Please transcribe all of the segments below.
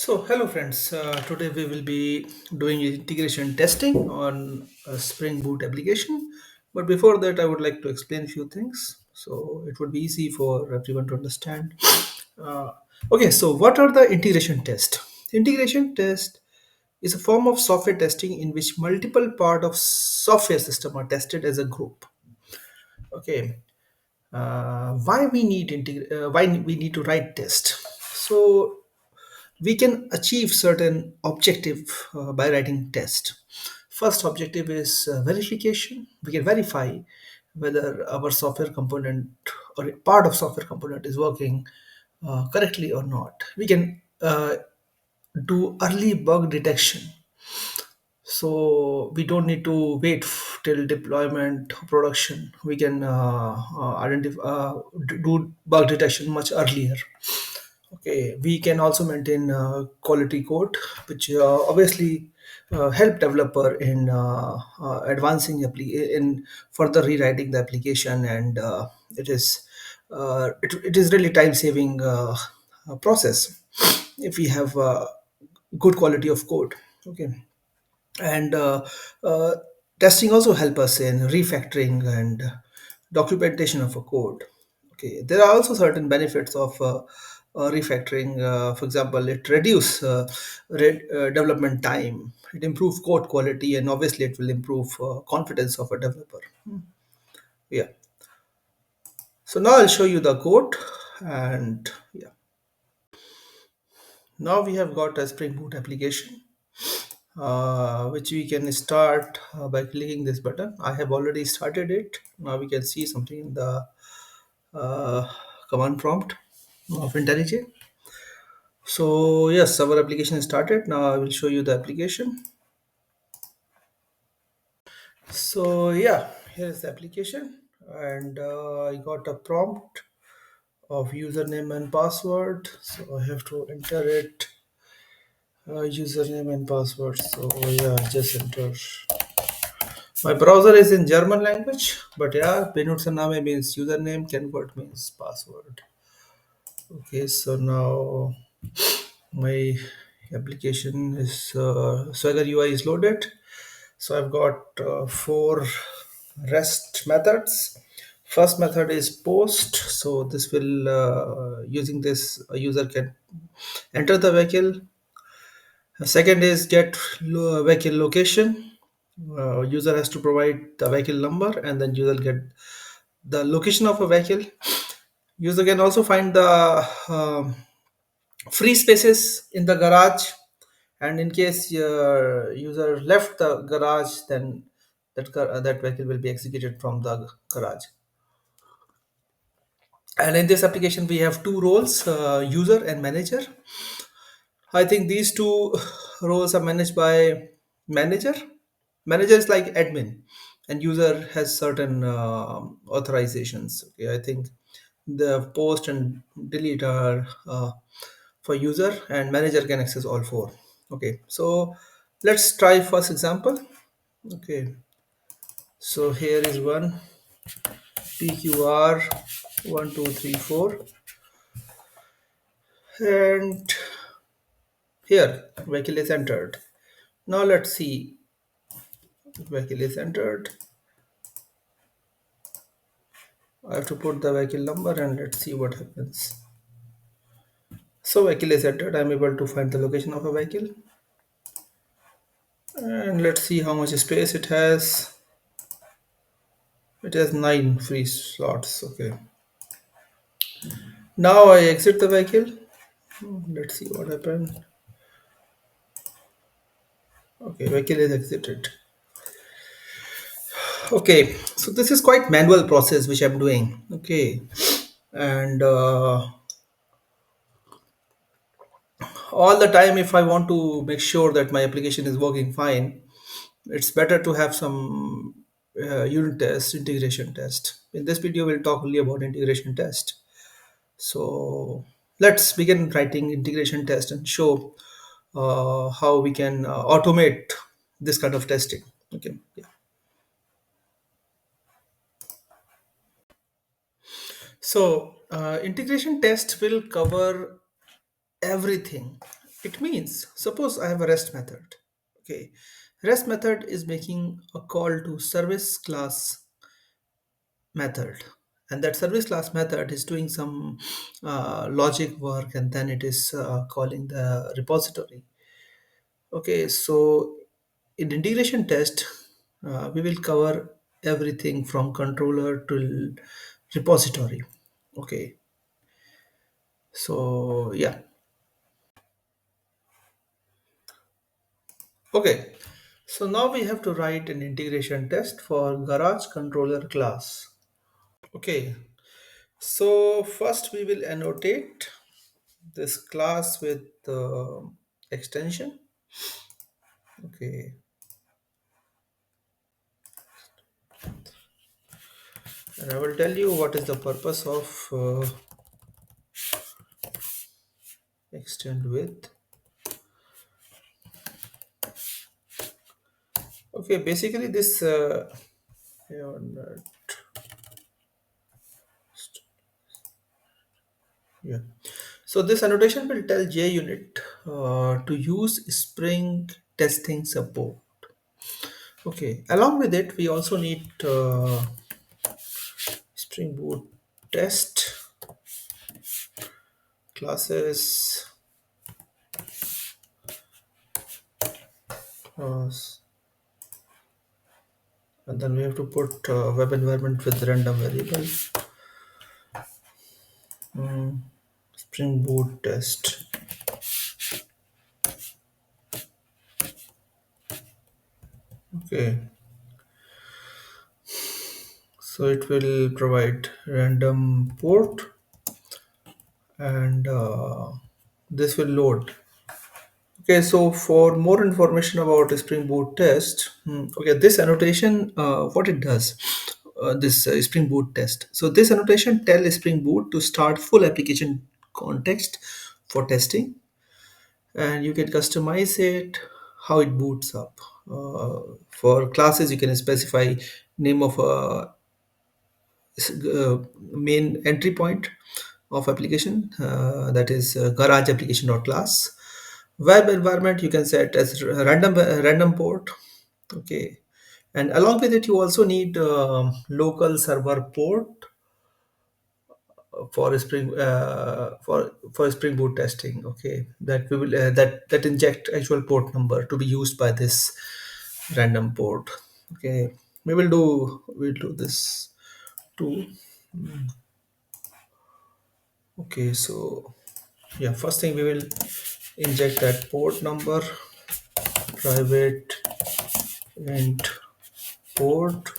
Hello friends. Today we will be doing integration testing on a Spring Boot application. But before that, I would like to explain a few things so it would be easy for everyone to understand. Uh, so what are the integration tests? Integration test is a form of software testing in which multiple part of software system are tested as a group. Okay, why we need to write test? So we can achieve certain objective by writing test. First objective is verification. We can verify whether our software component or a part of software component is working correctly or not. We can do early bug detection, so we don't need to wait till deployment production. We can identify do bug detection much earlier. Okay, we can also maintain quality code, which obviously help developer in in further rewriting the application, and it is really time saving process if we have good quality of code. Okay, and testing also help us in refactoring and documentation of a code. Okay, there are also certain benefits of refactoring. For example, it reduce development time, it improve code quality, and obviously it will improve confidence of a developer. Yeah, so now I'll show you the code. And yeah, now we have got a Spring Boot application, which we can start by clicking this button. I have already started it. Now we can see something in the uh, command prompt of IntelliJ. So yes, our application is started. Now I will show you the application. So yeah, here is the application, and I got a prompt of username and password. So I have to enter it. Username and password. So yeah, just enter. My browser is in German language, but yeah, Benutzername means username, Kenword means password. Okay, so now my application is Swagger UI is loaded. So I've got four REST methods. First method is post. So this will using this a user can enter the vehicle. Second is get vehicle location. User has to provide the vehicle number, and then user get the location of a vehicle. User can also find the free spaces in the garage, and in case your user left the garage, then that vehicle will be executed from the garage. And in this application we have two roles, user and manager. I think these two roles are managed by manager. Manager is like admin, and user has certain authorizations. Okay, I think the post and delete are for user, and manager can access all four. Okay, so let's try first example. Okay, so here is one PQR 1234, and here vehicle is entered. Now let's see, vehicle is entered. I have to put the vehicle number and let's see what happens. So vehicle is entered. I'm able to find the location of a vehicle, and let's see how much space it has. It has 9 free slots. Okay. Now I exit the vehicle. Let's see what happened. Okay, vehicle is exited. Okay, so this is quite manual process which I'm doing. Okay, and all the time, if I want to make sure that my application is working fine, it's better to have some unit test, integration test. In this video, we'll talk only about integration test. So let's begin writing integration test and show how we can automate this kind of testing. Okay. Yeah. So integration test will cover everything. It means, suppose I have a REST method. Okay, REST method is making a call to service class method, and that service class method is doing some logic work, and then it is calling the repository. Okay, so in integration test, we will cover everything from controller to repository. Okay, so yeah. Okay, so now we have to write an integration test for garage controller class. Okay, so first we will annotate this class with the extension. Okay, and I will tell you what is the purpose of extend with. Okay, basically this yeah, yeah. So this annotation will tell JUnit to use Spring testing support. Okay, along with it, we also need Spring Boot test classes, uh, and then we have to put web environment with random variable. Mm, Spring Boot test. Okay, so it will provide random port, and this will load. Okay, so for more information about Spring Boot test, okay, this annotation, what it does, this Spring Boot test. So this annotation tell Spring Boot to start full application context for testing, and you can customize it how it boots up. For classes, you can specify name of a main entry point of application, that is garage application dot class. Web environment you can set as random port. Okay, and along with it you also need local server port for Spring Boot testing. Okay, that we will that inject actual port number to be used by this random port. Okay, we'll do this too. Okay, so yeah, first thing we will inject that port number, private int port.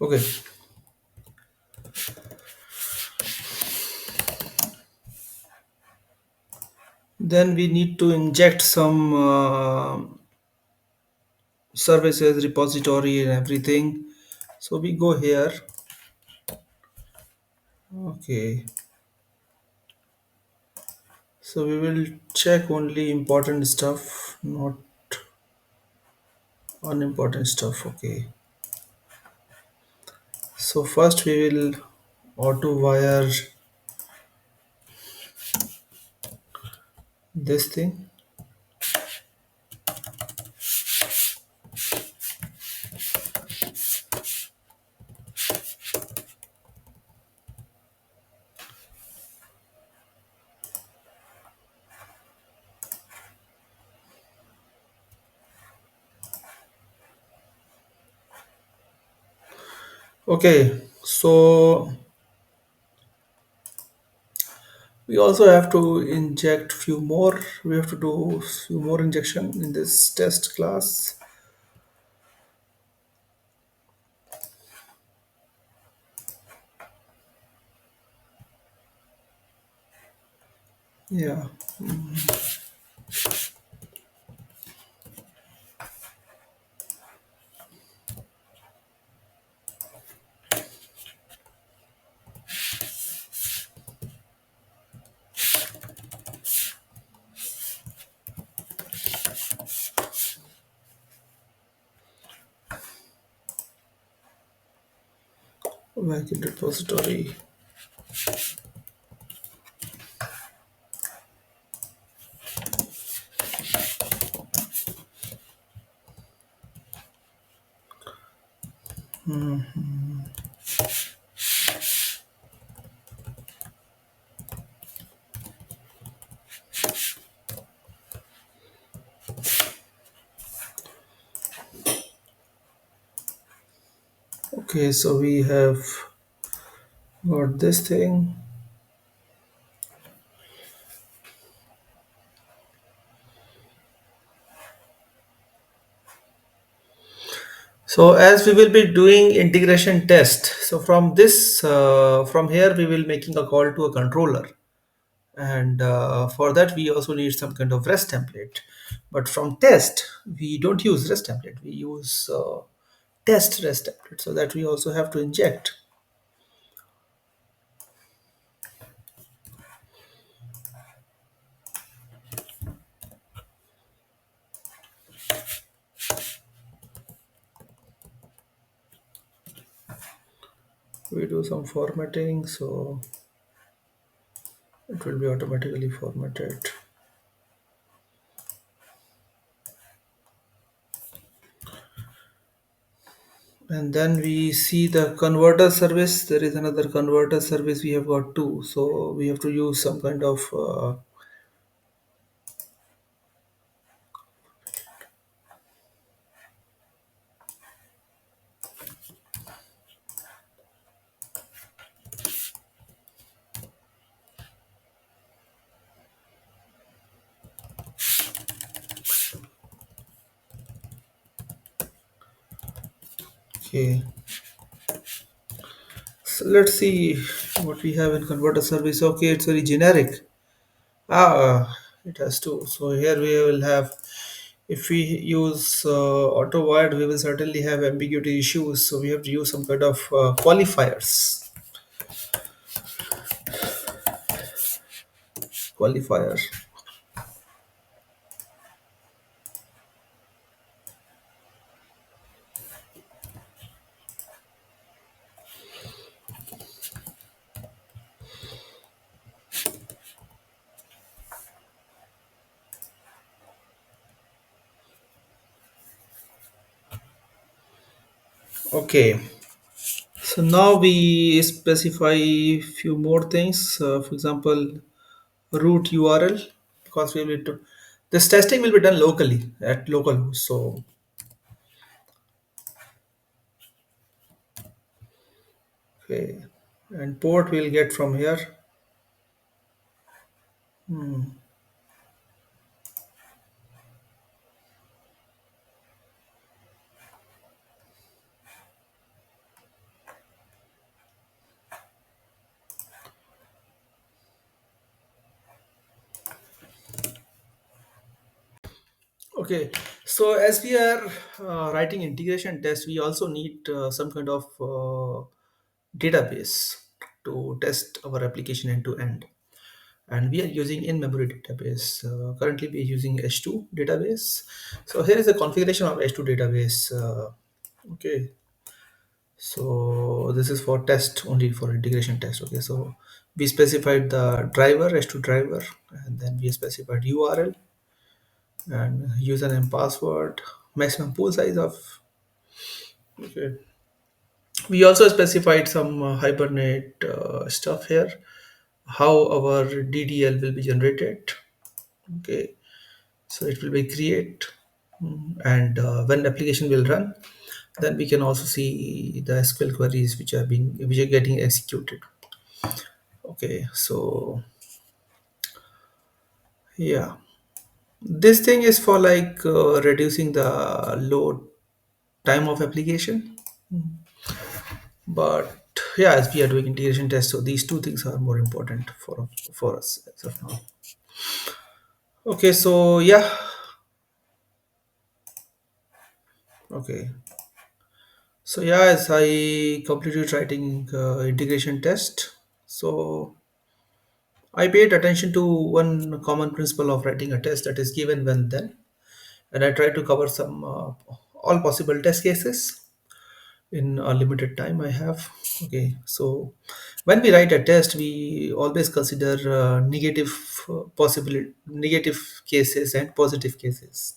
Okay, then we need to inject some services repository and everything. So we go here. Okay, so we will check only important stuff, not unimportant stuff. Okay, so first we will auto wire this thing. Okay, so we also have to inject few more. We have to do few more injection in this test class. Yeah. backend repository. Okay, so we have got this thing. So as we will be doing integration test, so from this, from here we will making a call to a controller, and for that we also need some kind of REST template. But from test, we don't use REST template. We use test REST template, so that we also have to inject. We do some formatting, so it will be automatically formatted. And then we see the converter service. There is another converter service we have got two, so we have to use some kind of okay. So let's see what we have in converter service. Okay, it's very generic. It has two. So here we will have, if we use auto wired, we will certainly have ambiguity issues. So we have to use some kind of qualifiers. Qualifier. Okay. So now we specify few more things. For example, root URL, because we will to this testing will be done locally at localhost. So okay, and port we'll get from here. Okay, so as we are writing integration test, we also need some kind of database to test our application end to end. And we are using in-memory database. Currently, we are using H2 database. So here is the configuration of H2 database. Okay, so this is for test only, for integration test. Okay, so we specified the driver, H2 driver, and then we specified URL and username, password, maximum pool size of. Okay, we also specified some Hibernate stuff here, how our DDL will be generated. Okay, so it will be create, and when application will run, then we can also see the SQL queries which are getting executed. Okay, so yeah, this thing is for like reducing the load time of application. But yeah, as we are doing integration tests, so these two things are more important for us as of now. Okay, so yeah, okay, so yeah, as I completed writing integration test, so I paid attention to one common principle of writing a test, that is given when then. and I try to cover some all possible test cases in a limited time I have. Okay, so when we write a test, we always consider negative possibility, negative cases and positive cases.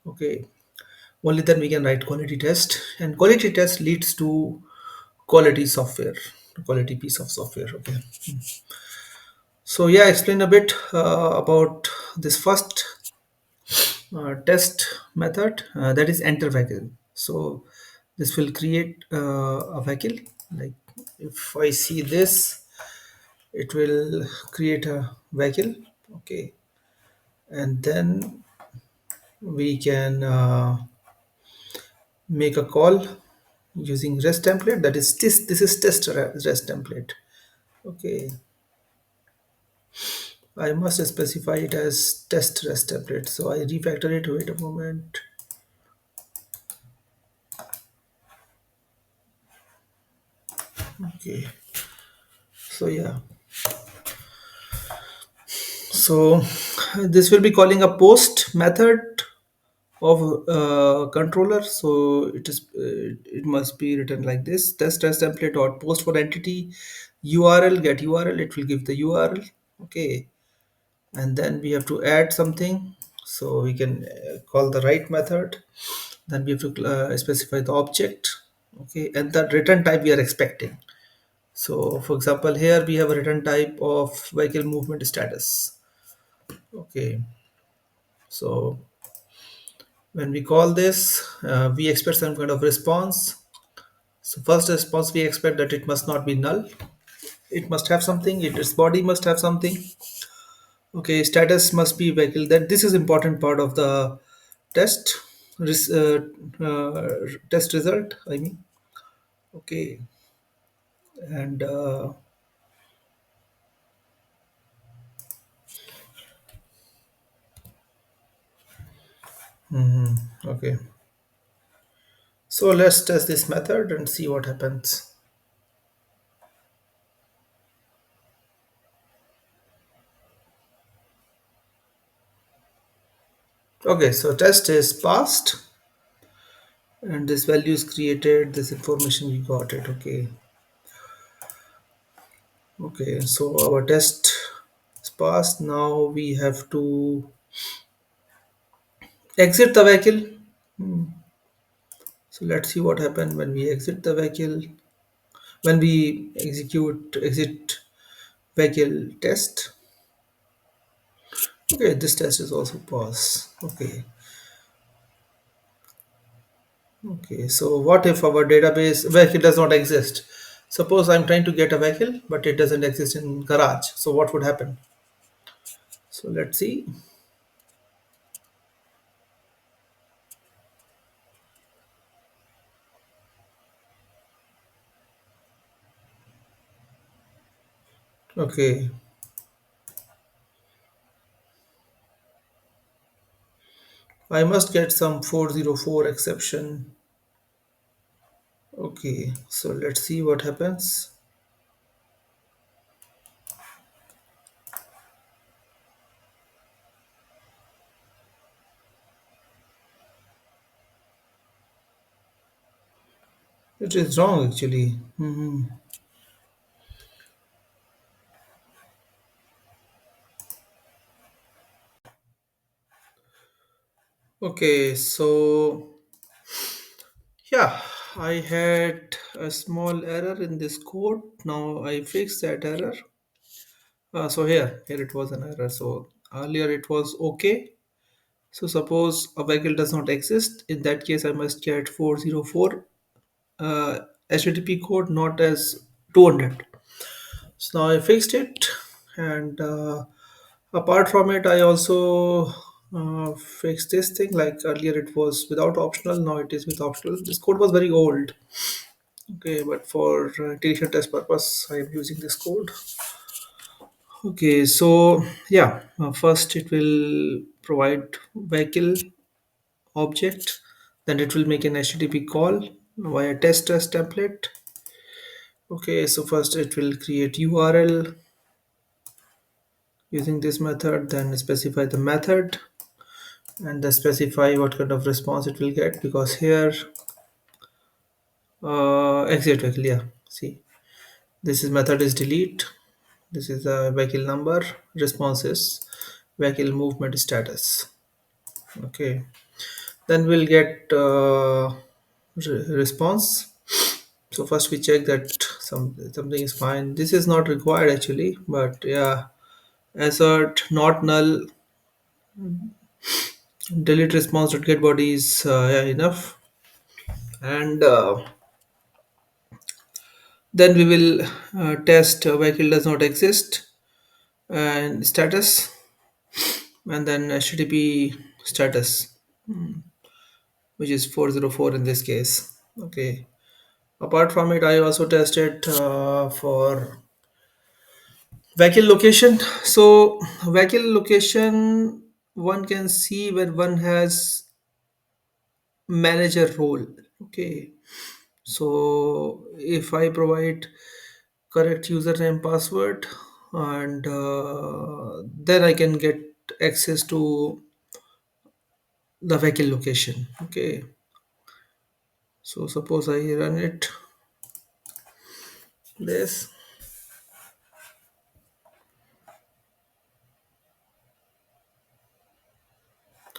Okay, only then we can write quality test, and quality test leads to quality software, quality piece of software. Okay, so yeah, explain a bit about this first test method, that is enter vehicle. So this will create a vehicle. Like if I see this, it will create a vehicle. Okay, and then we can make a call using rest template. That is this is rest template. Okay, I must specify it as test rest template. So I refactor it. Wait a moment. Okay, so yeah, so this will be calling a post method of controller. So it must be written like this: test template dot post for entity URL get URL. It will give the URL. Okay, and then we have to add something. So we can call the write method. Then we have to specify the object. Okay, and the return type we are expecting. So for example, here we have a return type of vehicle movement status. Okay, so when we call this, we expect some kind of response. So first response, we expect that it must not be null. It must have something. Its body must have something. Okay, status must be vehicle. That this is important part of the test. Res, test result. I mean, okay, and okay. So let's test this method and see what happens. Okay, so test is passed, and this value is created. This information we got it. Okay. Okay, so our test is passed. Now we have to exit the vehicle. So let's see what happens when we exit the vehicle. When we execute exit vehicle test. Okay, this test is also pass. Okay, okay. So what if our database vehicle does not exist? Suppose I'm trying to get a vehicle, but it doesn't exist in garage. So what would happen? So let's see. Okay, I must get some 404 exception. Okay, so let's see what happens. It is wrong actually. Okay, so yeah, I had a small error in this code. Now I fixed that error. So here it was an error. So earlier it was okay. So suppose a vehicle does not exist. In that case, I must get 404 uh, HTTP code, not as 200. So now I fixed it, and apart from it, I also fixed this thing. Like earlier, it was without optional. Now it is with optional. This code was very old. Okay, but for integration test purpose, I am using this code. Okay, so yeah, first it will provide vehicle object, then it will make an HTTP call via test template. Okay, so first it will create URL using this method, then specify the method and then specify what kind of response it will get, because here exit vehicle, yeah, see, this is method is delete, this is the vehicle number, response is vehicle movement status. Okay, then we'll get response. So first we check that something is fine. This is not required actually, but yeah, assert not null, delete response dot get body is yeah, enough. And then we will test vehicle does not exist and status, and then HTTP status, which is 404 in this case. Okay. Apart from it, I also tested for vehicle location. So vehicle location, one can see when one has manager role. Okay. So if I provide correct username password, and then I can get access to the vehicle location. Okay, so suppose I run it this.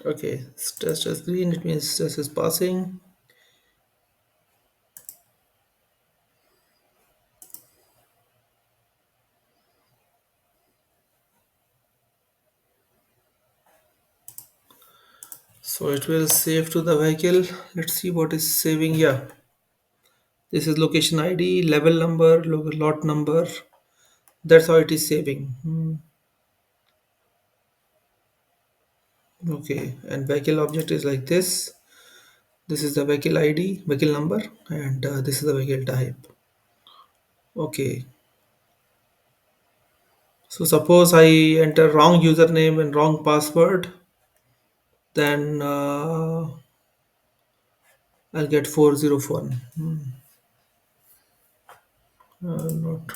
Okay, test as green, it means test is passing. So it will save to the vehicle. Let's see what is saving. Yeah, this is location ID, level number, lot number. That's how it is saving. Okay, and vehicle object is like this. This is the vehicle ID, vehicle number, and this is the vehicle type. Okay, so suppose I enter wrong username and wrong password, then I'll get 401. Not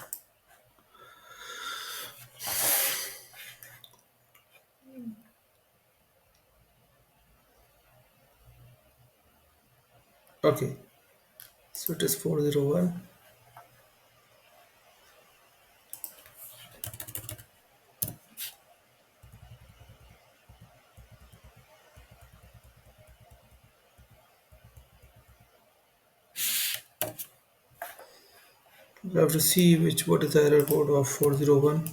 okay. So it is 401. We have to see which what is the error code of 401.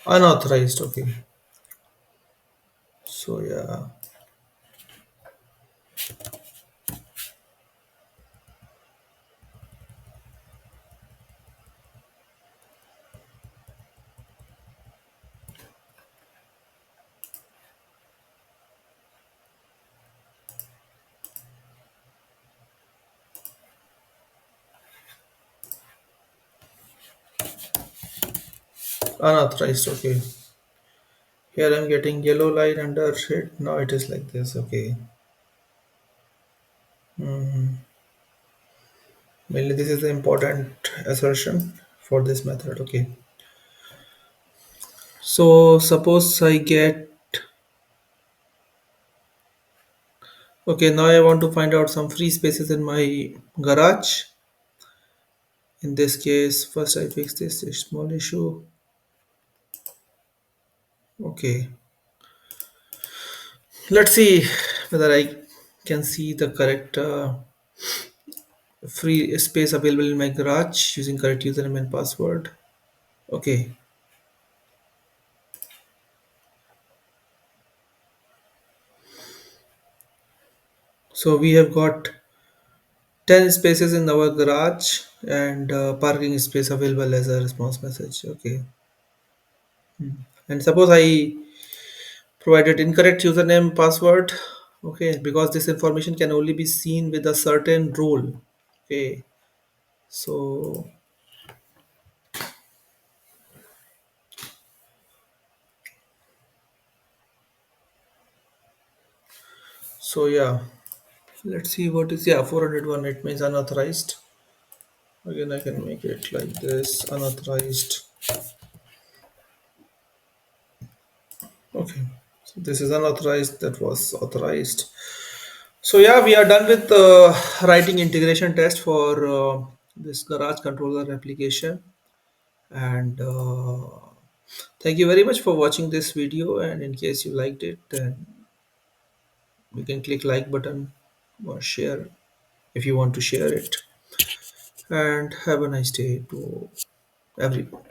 Unauthorized. Okay. So yeah, unauthorized. Okay. Here I'm getting yellow line under it. Now it is like this. Okay. Mainly this is the important assertion for this method. Okay. So suppose I get. Okay, now I want to find out some free spaces in my garage. In this case, first I fix this small issue. Okay, let's see whether I can see the correct free space available in my garage using correct username and password. Okay, so we have got 10 spaces in our garage and parking space available as a response message. Okay, and suppose I provided incorrect username password. Okay, because this information can only be seen with a certain role. Okay, so yeah, let's see what is, yeah, 401. It means unauthorized. Again, I can make it like this, unauthorized. This is unauthorized, that was authorized. So yeah, we are done with writing integration test for this garage controller application. And thank you very much for watching this video. And in case you liked it, then you can click like button or share if you want to share it. And have a nice day to everyone.